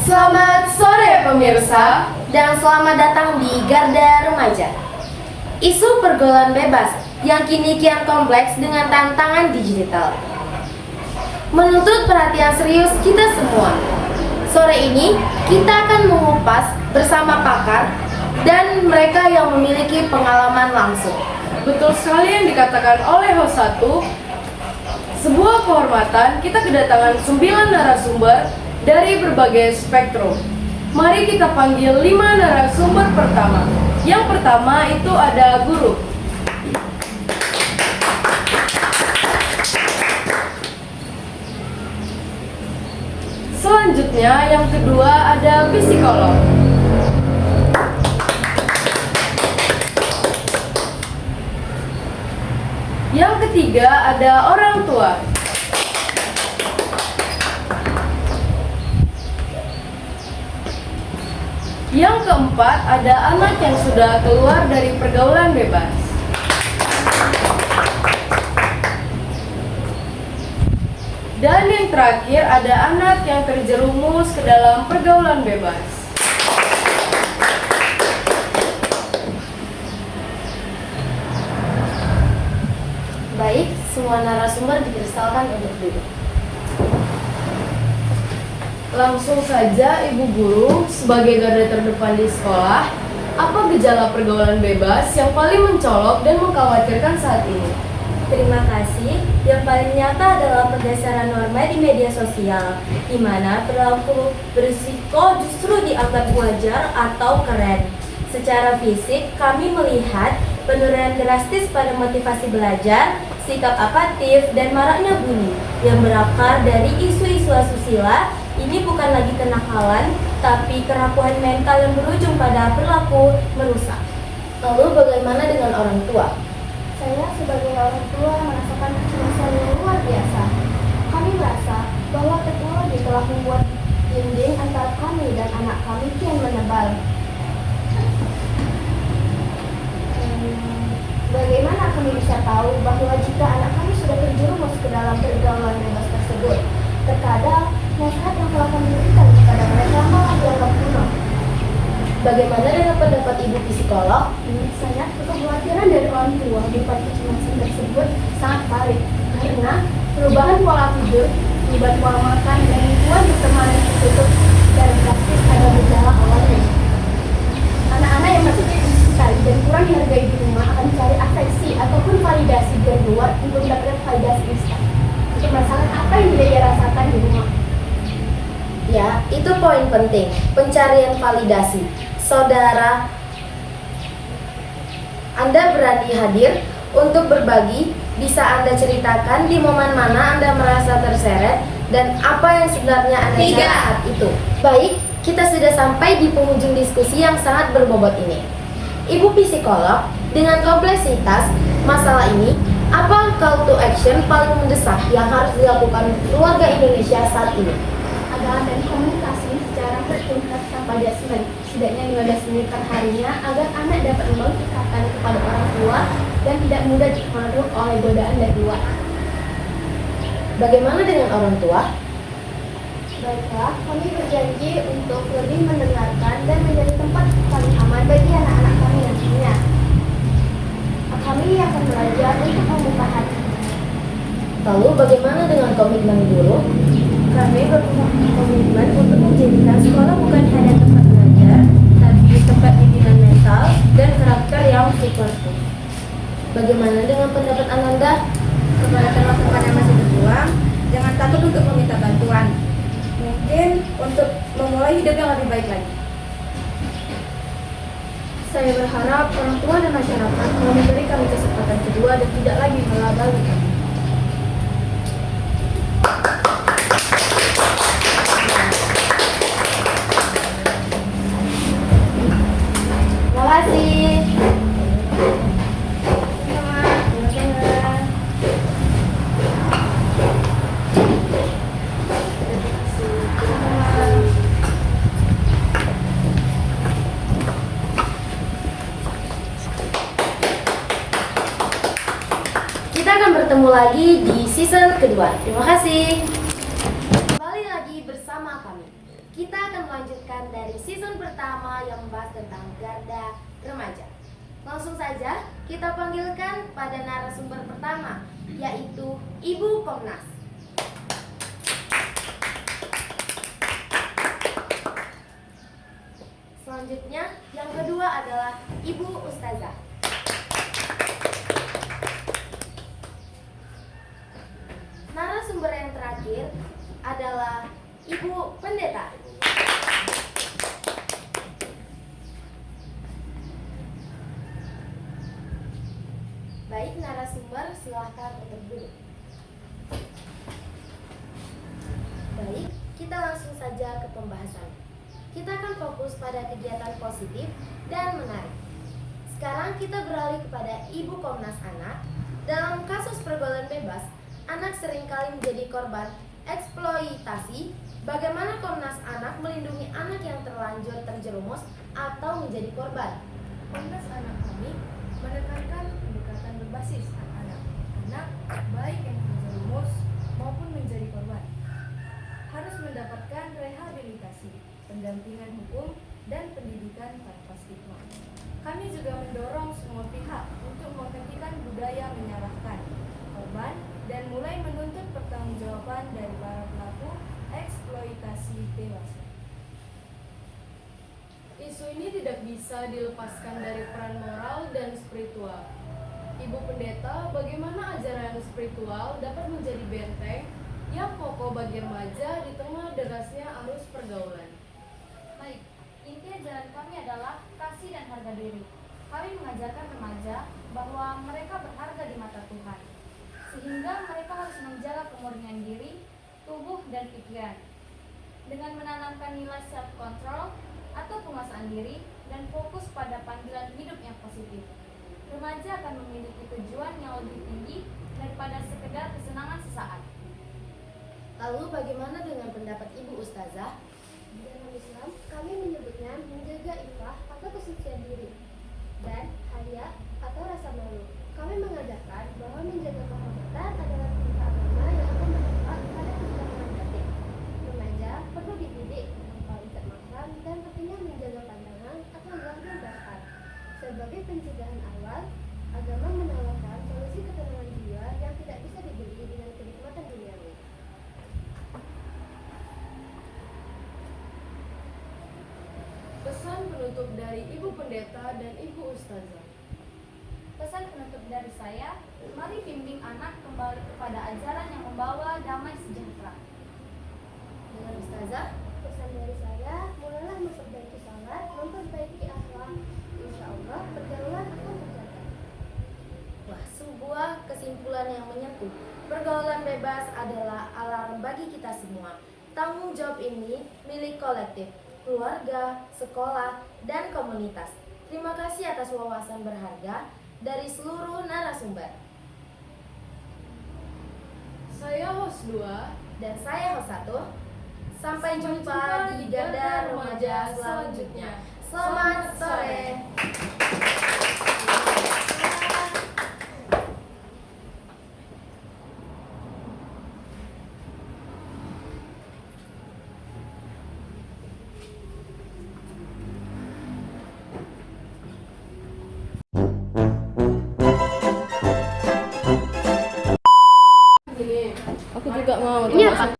Selamat sore pemirsa, dan selamat datang di Garda Remaja. Isu pergaulan bebas yang kini kian kompleks dengan tantangan digital menuntut perhatian serius kita semua. Sore ini kita akan mengupas bersama pakar dan mereka yang memiliki pengalaman langsung. Betul sekali yang dikatakan oleh host 1. Sebuah kehormatan, kita kedatangan 9 narasumber dari berbagai spektrum. Mari kita panggil 5 narasumber pertama. Yang pertama itu ada guru. Selanjutnya yang kedua ada psikolog. Yang ketiga ada orang tua. Yang keempat ada anak yang sudah keluar dari pergaulan bebas. Dan yang terakhir ada anak yang terjerumus ke dalam pergaulan bebas. Baik, semua narasumber dipersilakan untuk duduk. Langsung saja Ibu Guru, sebagai garda terdepan di sekolah, apa gejala pergaulan bebas yang paling mencolok dan mengkhawatirkan saat ini? Terima kasih. Yang paling nyata adalah pergeseran norma di media sosial, di mana perilaku berisiko justru dianggap wajar atau keren. Secara fisik, kami melihat penurunan drastis pada motivasi belajar, sikap apatis, dan maraknya bully yang berakar dari isu-isu asusila. Ini bukan lagi kenakalan, tapi kerapuhan mental yang berujung pada perilaku merusak. Lalu bagaimana dengan orang tua? Saya sebagai orang tua merasakan kecemasan yang luar biasa. Kami merasa bahwa teknologi telah membuat dinding antara kami dan anak kami kian menebal. Bagaimana kami bisa tahu bahwa jika anak kami sudah terjerumus ke dalam pergaulan bebas tersebut? Terkadang nasihat yang telah kami berikan kepada mereka malah dianggap kuno. Bagaimana dengan pendapat Ibu psikolog? Menurut saya, kekhawatiran dari orang tua berupa kecemasan tersebut sangat valid karena perubahan pola tidur, perubahan pola makan, dan lingkungan pertemanan tertutup dan drastis ada gejala awalnya. Anak-anak yang masih kecil sekali dan kurang dihargai di rumah akan mencari afeksi ataupun validasi dari luar untuk mendapatkan validasi instan untuk merasakan apa yang tidak dia rasakan di rumah. Ya, itu poin penting, pencarian validasi. Saudara, Anda berani hadir untuk berbagi? Bisa Anda ceritakan di momen mana Anda merasa terseret dan apa yang sebenarnya Anda cari saat itu? Baik, kita sudah sampai di penghujung diskusi yang sangat berbobot ini. Ibu psikolog, dengan kompleksitas masalah ini, apa call to action paling mendesak yang harus dilakukan keluarga Indonesia saat ini? Adalah dari komunikasi secara bertingkat tanpa judgement, setidaknya 15 menit per harinya agar anak dapat membangun ikatan kepada orang tua dan tidak mudah dipengaruhi oleh godaan dari luar. Bagaimana dengan orang tua? Baiklah, kami berjanji untuk lebih mendengarkan dan menjadi tempat paling aman bagi anak-anak kami nantinya. Kami akan belajar untuk membuka hati. Lalu bagaimana dengan komitmen guru? Kami berkomitmen untuk menjadikan sekolah bukan hanya tempat belajar, tapi tempat bimbingan mental dan karakter yang suportif. Bagaimana dengan pendapat Ananda? Kepada teman-teman yang masih berjuang, jangan takut untuk meminta bantuan. Mungkin untuk memulai hidup yang lebih baik lagi. Saya berharap orang tua dan masyarakat mau memberi kami kesempatan kedua dan tidak lagi melabali kami. Terima kasih. Kita akan bertemu lagi di season kedua. Terima kasih. Kembali lagi bersama kami. Kita kita akan melanjutkan dari season pertama yang membahas tentang garda remaja. Langsung saja kita panggilkan pada narasumber pertama, yaitu Ibu Komnas. Selanjutnya, yang kedua adalah Ibu Ustazah. Narasumber yang terakhir adalah Ibu Pendeta. Baik, narasumber, silahkan untuk duduk. Baik, kita langsung saja ke pembahasan. Kita akan fokus pada kegiatan positif dan menarik. Sekarang kita beralih kepada Ibu Komnas Anak. Dalam kasus pergaulan bebas, anak seringkali menjadi korban eksploitasi. Bagaimana Komnas Anak melindungi anak yang terlanjur terjerumus atau menjadi korban? Komnas Anak kami menekankan pendekatan berbasis anak-anak, baik yang terjerumus maupun menjadi korban, harus mendapatkan rehabilitasi, pendampingan hukum, dan pendidikan tanpa stigma. Kami juga mendorong semua pihak untuk menghentikan budaya menyalahkan korban dan mulai menuntut pertanggungjawaban dari para pelaku eksploitasi dewasa. Isu ini tidak bisa dilepaskan dari peran moral dan spiritual. Ibu Pendeta, bagaimana ajaran spiritual dapat menjadi benteng yang kokoh bagi remaja di tengah derasnya arus pergaulan? Baik, inti ajaran kami adalah kasih dan harga diri. Kami mengajarkan remaja bahwa mereka berharga di mata Tuhan, sehingga mereka harus menjaga kemurnian diri, tubuh, dan pikiran. Dengan menanamkan nilai self-control atau penguasaan diri dan fokus pada panggilan hidup yang positif, remaja akan memiliki tujuan yang lebih tinggi daripada sekedar kesenangan sesaat. Lalu bagaimana dengan pendapat Ibu Ustazah? Dalam Islam, kami menyebutnya menjaga ifah atau kesucian diri dan haya atau rasa malu. Kami mengajarkan bahwa menjaga kehormatan adalah perintah agama yang akan berdampak pada keselamatan batin. Remaja perlu dididik tentang konsep makam dan pentingnya menjaga pandangan atau melanggar bakat. Sebagai pencegahan awal, agama menawarkan solusi ketenangan jiwa yang tidak bisa dibeli dengan kenikmatan duniawi. Pesan penutup dari Ibu Pendeta dan Ibu Ustazah. Pesan penutup dari saya, mari bimbing anak kembali kepada ajaran yang membawa damai sejahtera. Dengan Ustazah? Pesan dari saya, mulailah memperbaiki salat, memperbaiki akhlak. Insya Allah, pergaulan akan terjaga. Wah, sebuah kesimpulan yang menyentuh. Pergaulan bebas adalah alarm bagi kita semua. Tanggung jawab ini milik kolektif, keluarga, sekolah, dan komunitas. Terima kasih atas wawasan berharga dari seluruh narasumber. Saya host 2 Dan saya host 1. Sampai jumpa di Garda Remaja selanjutnya. Selamat sore. Aku juga mau. Ini apa?